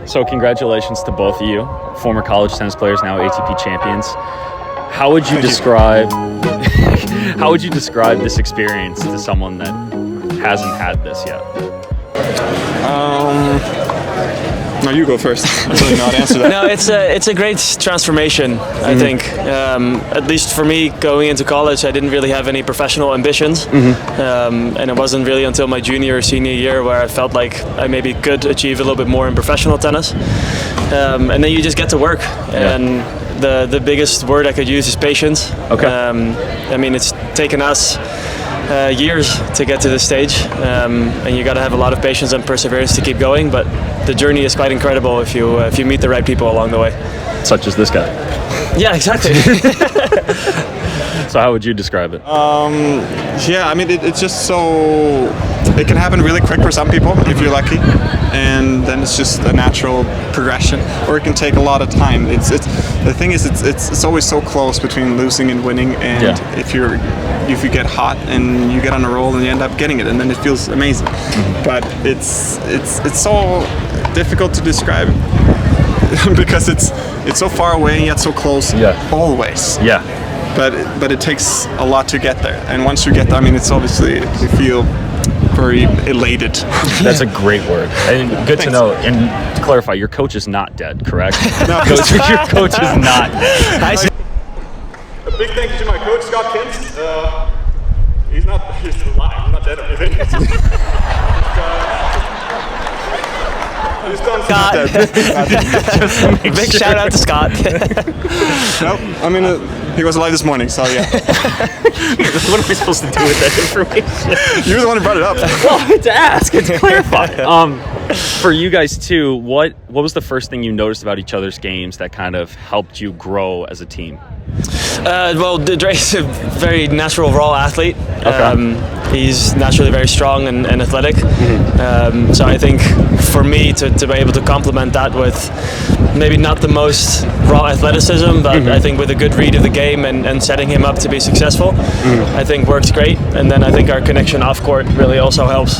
So congratulations to both of you, former college tennis players, now ATP champions. How would you describe how would you describe this experience to someone that hasn't had this yet? No, you go first. I really know how to answer that. No, it's a great transformation, I think. At least for me, going into college, I didn't really have any professional ambitions. And it wasn't really until my junior or senior year where I felt like I maybe could achieve a little bit more in professional tennis. And then you just get to work. And the biggest word I could use is patience. Okay. I mean, it's taken us years to get to this stage, and you got to have a lot of patience and perseverance to keep going. But the journey is quite incredible if you meet the right people along the way. Such as this guy. Yeah, exactly. So how would you describe it? Yeah, I mean, it's just so... It can happen really quick for some people if you're lucky, and then it's just a natural progression. Or it can take a lot of time. The thing is, it's always so close between losing and winning. And if you get hot and you get on a roll and you end up getting it, and then it feels amazing. But it's so difficult to describe because it's so far away and yet so close. Always. But it takes a lot to get there. And once you get there, I mean, it's obviously you feel very elated. That's a great word. And good to know. And to clarify, your coach is not dead, correct? No. Your coach is not dead. A big thank you to my coach, Scott Kent. He's alive, I'm not dead or anything. He's done Scott. Big shout out to Scott. Nope, I mean, he was alive this morning, so yeah. What am I supposed to do with that information? You're the one who brought it up. Well, to ask, it's clarify. For you guys too, what was the first thing you noticed about each other's games that kind of helped you grow as a team? Well, Dre's a very natural, raw athlete. Okay. He's naturally very strong and athletic. So I think for me to be able to complement that with maybe not the most raw athleticism, but I think with a good read of the game and setting him up to be successful, I think works great. And then I think our connection off court really also helps.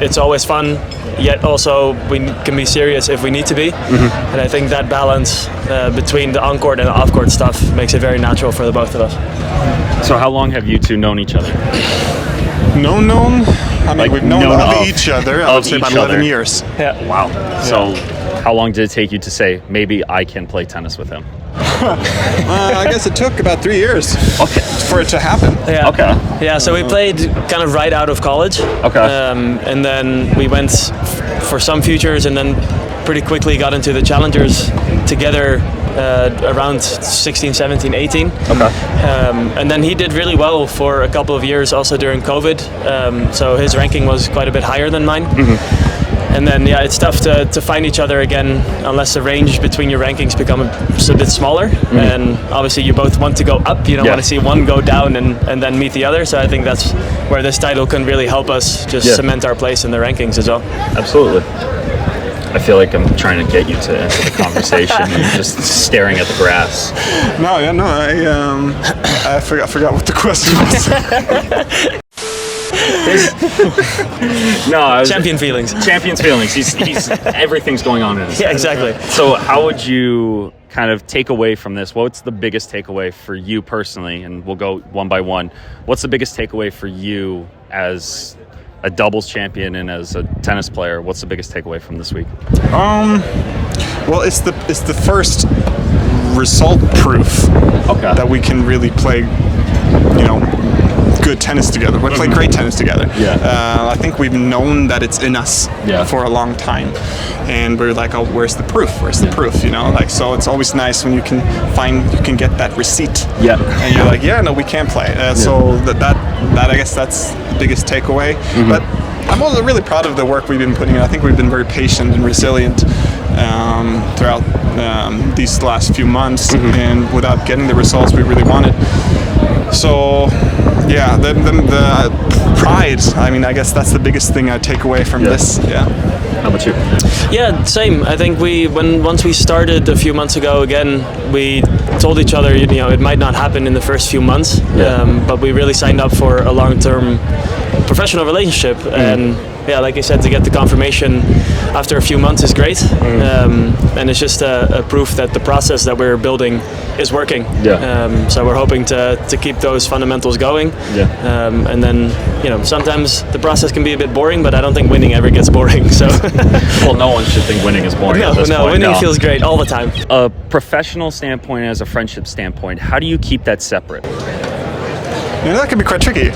It's always fun, yet also we can be serious if we need to be. And I think that balance between the on-court and the off-court stuff makes it very natural for the both of us. So how long have you two known each other? Known? I mean, Like, we've known of each other, I would say about 11 years. Yeah. Wow. So how long did it take you to say, maybe I can play tennis with him? I guess it took about 3 years for it to happen. Yeah. Okay. Yeah, so we played kind of right out of college. Okay. And then we went for some futures and then pretty quickly got into the challengers together around 16, 17, 18. Okay. And then he did really well for a couple of years also during COVID. So his ranking was quite a bit higher than mine. And then, it's tough to find each other again unless the range between your rankings become a bit smaller. And obviously you both want to go up. You don't want to see one go down and then meet the other. So I think that's where this title can really help us just cement our place in the rankings as well. Absolutely. I feel like I'm trying to get you to enter the conversation and you're just staring at the grass. I forgot what the question was. Champion feelings. Champion's feelings. He's everything's going on in his head. Exactly. So how would you kind of take away from this? What's the biggest takeaway for you personally? And we'll go one by one. What's the biggest takeaway for you as a doubles champion and as a tennis player? What's the biggest takeaway from this week? Well, it's the first result proof that we can really play, good tennis together. We play great tennis together. I think we've known that it's in us for a long time, and we're like, where's the proof? Where's the proof? So it's always nice when you can get that receipt. And you're like, we can play. So that I guess that's the biggest takeaway. But I'm also really proud of the work we've been putting in. I think we've been very patient and resilient throughout these last few months, and without getting the results we really wanted. So, the pride. I mean, I guess that's the biggest thing I take away from this. How about you? Yeah, same. I think once we started a few months ago again, we told each other, it might not happen in the first few months, but we really signed up for a long-term professional relationship. And yeah, like I said, to get the confirmation after a few months is great. And it's just a proof that the process that we're building is working. So we're hoping to keep those fundamentals going. And then, you know, sometimes the process can be a bit boring, but I don't think winning ever gets boring. So well, no one should think winning is boring. No, at this point. Winning feels great all the time. A professional standpoint as a friendship standpoint, how do you keep that separate? You know, that could be quite tricky.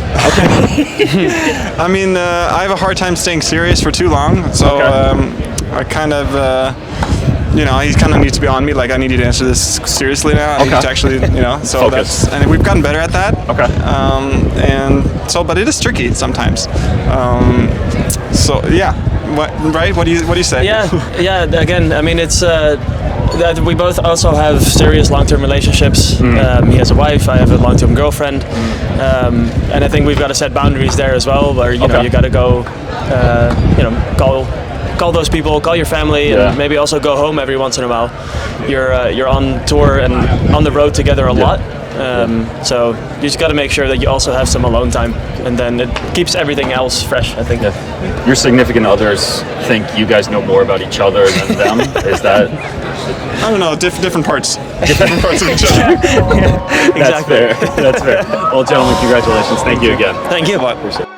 I mean, I have a hard time staying serious for too long, so I kind of, you know, he kind of needs to be on me. Like, I need you to answer this seriously now. I need to actually, you know, so Focus. and we've gotten better at that. And so, but it is tricky sometimes. So yeah, right? What do you say? Yeah. Again, I mean, it's. That we both also have serious long-term relationships. He has a wife, I have a long-term girlfriend, and I think we've got to set boundaries there as well. Where you know, you got to go, you know, call those people, call your family, and maybe also go home every once in a while. You're on tour and on the road together a lot. So you just got to make sure that you also have some alone time, and then it keeps everything else fresh, I think. Your significant others think you guys know more about each other than them. Is that? I don't know, different parts. Different parts of each other. That's fair. That's fair. Well, gentlemen, congratulations. Thank you again. Thank you. Appreciate it.